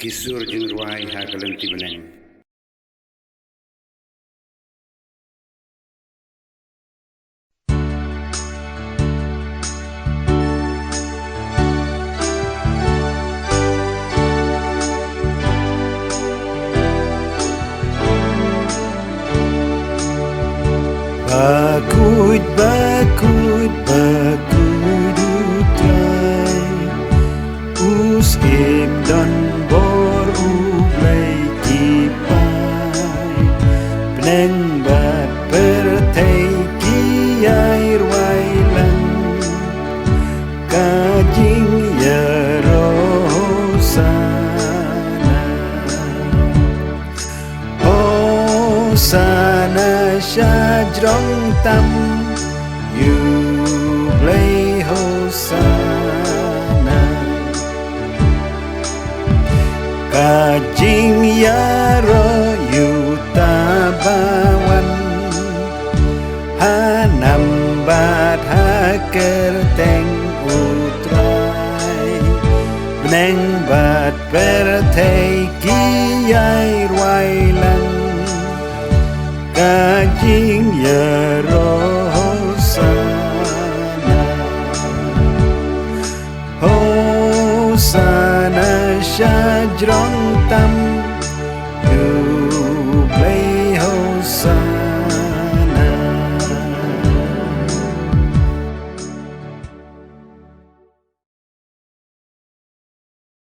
Kisur jing ruai ha ke Lynti Bneng. Bakhuid, bakhuid, bakhuid utrai Us im dan bor ublay kipai Bneng bat pertay kiyay rwailan Kajing yarosana Hosana Shajrong tâm you play Hosanna Kajing yaro you tabawan Hanam bat hakerteng utrai Bneng bat pertay kiyay rwailan Kajing yarosana Hosana Shajrong